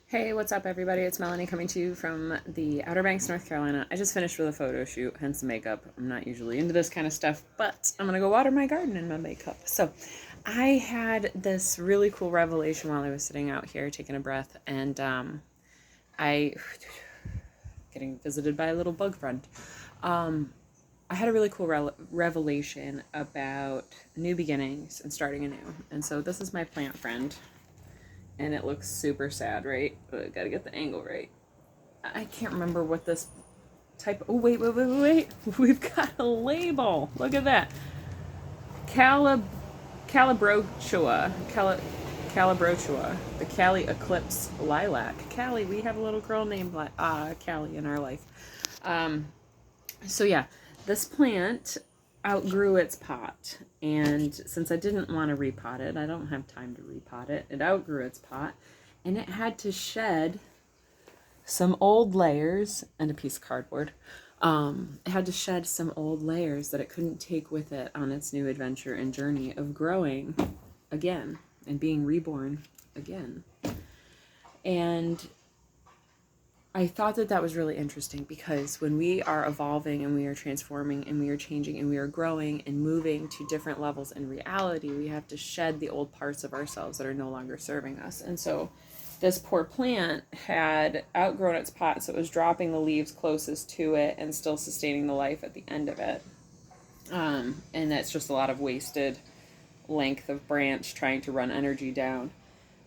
Hey, what's up, everybody? It's Melanie coming to you from the Outer Banks, North Carolina. I just finished with a photo shoot, hence the makeup. I'm not usually into this kind of stuff, but I'm gonna go water my garden in my makeup. So, I had this really cool revelation while I was sitting out here taking a breath, and I getting visited by a little bug friend. I had a really cool revelation about new beginnings and starting anew. And so, this is my plant friend. And it looks super sad, right? But I gotta get the angle right. I can't remember what this type. Oh, wait. We've got a label. Look at that. Calibrochua. Calibrochua. The Cali Eclipse Lilac. Callie, we have a little girl named Callie in our life. So yeah, this plant outgrew its pot, and since I didn't want to repot it, I don't have time to repot it. It outgrew its pot, and it had to shed some old layers and a piece of cardboard. It had to shed some old layers that it couldn't take with it on its new adventure and journey of growing again and being reborn again. And I thought that was really interesting, because when we are evolving and we are transforming and we are changing and we are growing and moving to different levels in reality, we have to shed the old parts of ourselves that are no longer serving us. And so this poor plant had outgrown its pot, so it was dropping the leaves closest to it and still sustaining the life at the end of it. And that's just a lot of wasted length of branch trying to run energy down.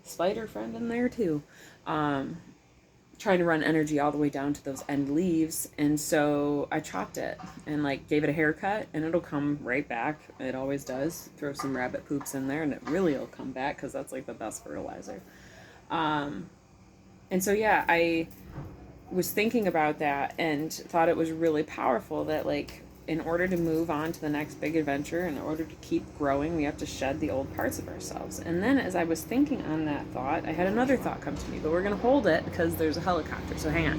Spider friend in there too. Trying to run energy all the way down to those end leaves. And so I chopped it and gave it a haircut, and it'll come right back. It always does. Throw some rabbit poops in there and it really will come back, because that's the best fertilizer. And so yeah, I was thinking about that and thought it was really powerful that in order to move on to the next big adventure, in order to keep growing, we have to shed the old parts of ourselves. And then as I was thinking on that thought, I had another thought come to me, but we're going to hold it because there's a helicopter, so hang on.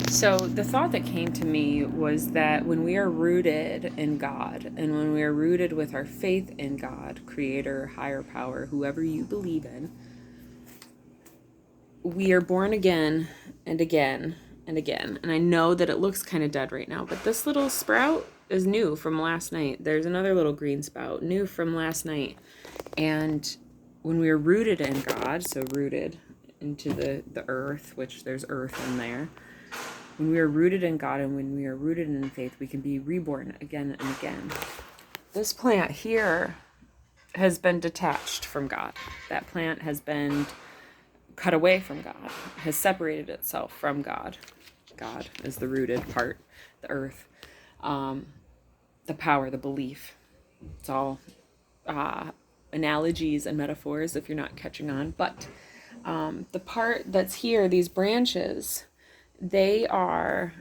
So the thought that came to me was that when we are rooted in God, and when we are rooted with our faith in God, creator, higher power, whoever you believe in, we are born again and again and again. And I know that it looks kind of dead right now, but this little sprout is new from last night. There's another little green spout, new from last night. And when we are rooted in God, so rooted into the earth, which there's earth in there, when we are rooted in God and when we are rooted in faith, we can be reborn again and again. This plant here has been detached from God. That plant has been cut away from God, has separated itself from God. God is the rooted part, the earth, the power, the belief. It's all analogies and metaphors if you're not catching on. But the part that's here, these branches, they are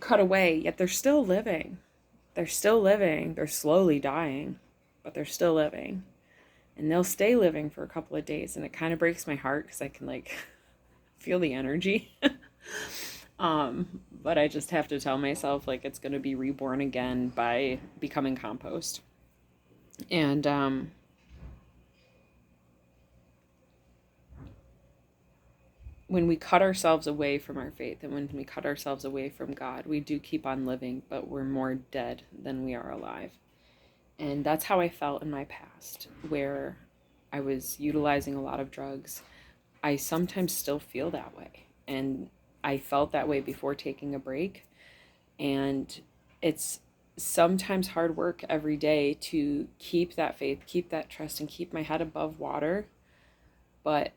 cut away, yet they're still living. They're still living. They're slowly dying, but they're still living. And they'll stay living for a couple of days, and it kind of breaks my heart because I can feel the energy. But I just have to tell myself it's going to be reborn again by becoming compost. And when we cut ourselves away from our faith and when we cut ourselves away from God, we do keep on living, but we're more dead than we are alive. And that's how I felt in my past, where I was utilizing a lot of drugs. I sometimes still feel that way. And I felt that way before taking a break. And it's sometimes hard work every day to keep that faith, keep that trust, and keep my head above water. But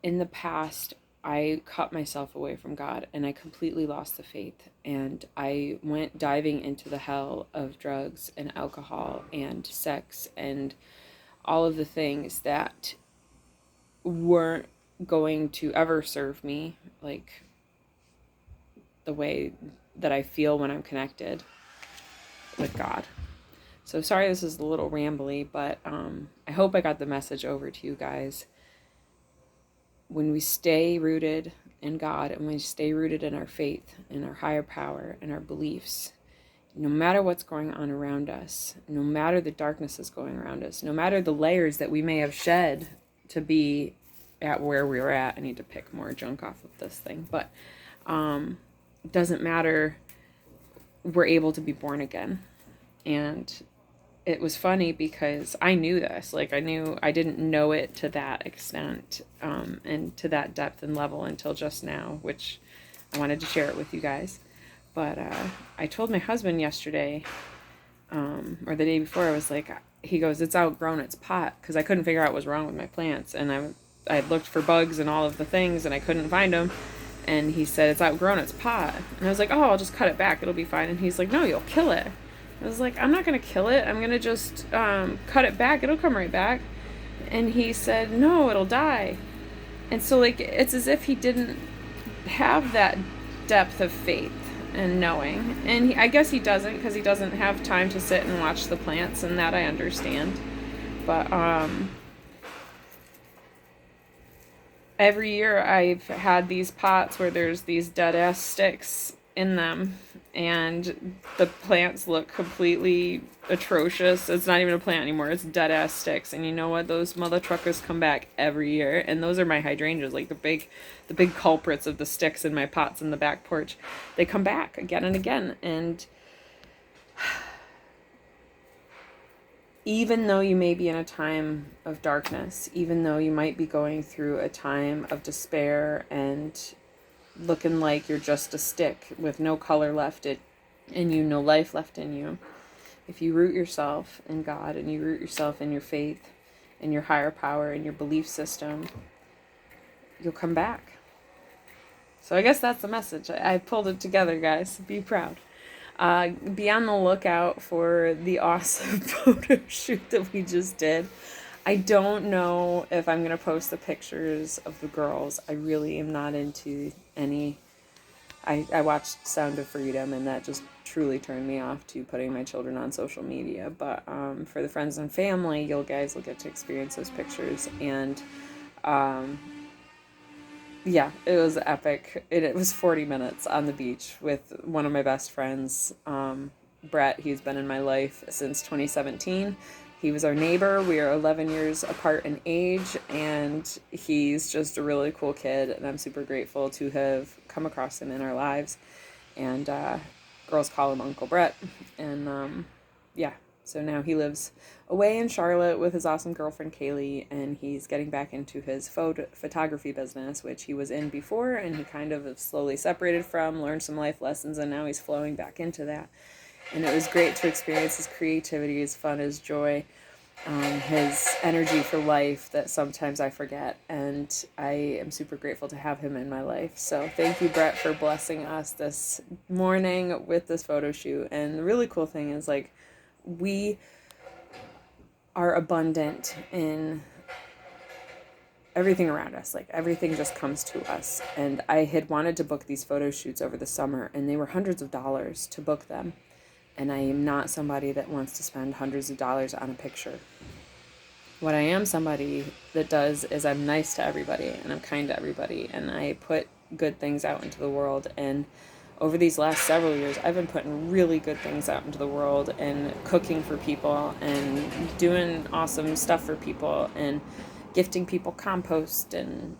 in the past, I cut myself away from God and I completely lost the faith, and I went diving into the hell of drugs and alcohol and sex and all of the things that weren't going to ever serve me the way that I feel when I'm connected with God. So sorry this is a little rambly, but I hope I got the message over to you guys. When we stay rooted in God and we stay rooted in our faith, in our higher power, and our beliefs, no matter what's going on around us, no matter the darkness that's going around us, no matter the layers that we may have shed to be at where we were at. I need to pick more junk off of this thing, but it doesn't matter. We're able to be born again. And it was funny because I knew this. Like, I didn't know it to that extent, and to that depth and level until just now, which I wanted to share it with you guys. But I told my husband yesterday, or the day before, I was like, he goes, it's outgrown its pot, because I couldn't figure out what was wrong with my plants. And I looked for bugs and all of the things, and I couldn't find them. And he said, it's outgrown its pot. And I was like, oh, I'll just cut it back. It'll be fine. And he's like, no, you'll kill it. I was like, I'm not going to kill it. I'm going to just cut it back. It'll come right back. And he said, no, it'll die. And so, like, it's as if he didn't have that depth of faith and knowing. And I guess he doesn't, because he doesn't have time to sit and watch the plants, and that I understand. But every year I've had these pots where there's these dead-ass sticks in them, and the plants look completely atrocious. It's not even a plant anymore. It's dead-ass sticks. And you know what? Those mother truckers come back every year. And those are my hydrangeas, like the big culprits of the sticks in my pots in the back porch. They come back again and again. And even though you may be in a time of darkness, even though you might be going through a time of despair and looking like you're just a stick with no color left and no life left in you, if you root yourself in God and you root yourself in your faith and your higher power and your belief system, you'll come back. So I guess that's the message. I pulled it together, guys. Be proud. Be on the lookout for the awesome photo shoot that we just did. I don't know if I'm going to post the pictures of the girls. I really am not into any. I watched Sound of Freedom, and that just truly turned me off to putting my children on social media. But for the friends and family, you guys will get to experience those pictures. And yeah, it was epic. It was 40 minutes on the beach with one of my best friends, Brett. He's been in my life since 2017. He was our neighbor. We are 11 years apart in age, and he's just a really cool kid, and I'm super grateful to have come across him in our lives. And girls call him Uncle Brett. And yeah, so now he lives away in Charlotte with his awesome girlfriend Kaylee, and he's getting back into his photography business, which he was in before, and he kind of slowly separated from, learned some life lessons, and now he's flowing back into that. And it was great to experience his creativity, his fun, his joy, his energy for life that sometimes I forget. And I am super grateful to have him in my life. So thank you, Brett, for blessing us this morning with this photo shoot. And the really cool thing is, like, we are abundant in everything around us. Like, everything just comes to us. And I had wanted to book these photo shoots over the summer, and they were hundreds of dollars to book them. And I am not somebody that wants to spend hundreds of dollars on a picture. What I am somebody that does is I'm nice to everybody, and I'm kind to everybody, and I put good things out into the world. And over these last several years, I've been putting really good things out into the world, and cooking for people, and doing awesome stuff for people, and gifting people compost and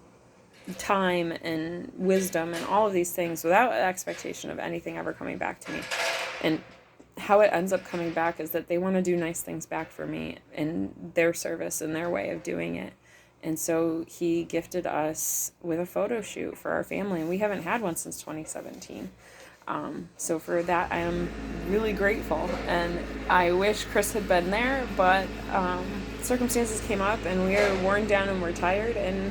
time and wisdom and all of these things without expectation of anything ever coming back to me. And how it ends up coming back is that they want to do nice things back for me in their service and their way of doing it. And so he gifted us with a photo shoot for our family, and we haven't had one since 2017. So for that, I am really grateful, and I wish Chris had been there, but circumstances came up, and we are worn down and we're tired, and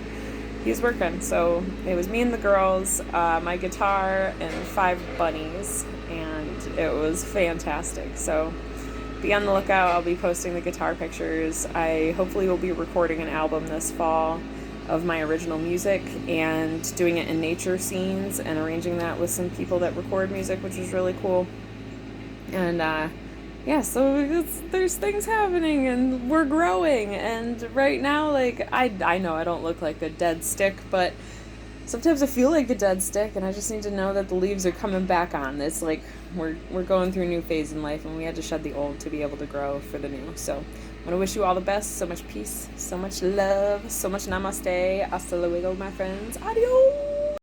he's working. So it was me and the girls, my guitar, and 5 bunnies, and it was fantastic. So be on the lookout. I'll be posting the guitar pictures. I hopefully will be recording an album this fall of my original music and doing it in nature scenes and arranging that with some people that record music, which is really cool. And yeah, so there's things happening, and we're growing. And right now, like, I know I don't look like a dead stick, but sometimes I feel like a dead stick, and I just need to know that the leaves are coming back on. It's like we're going through a new phase in life, and we had to shed the old to be able to grow for the new. So want to wish you all the best. So much peace, so much love, so much namaste. Hasta luego, my friends. Adios.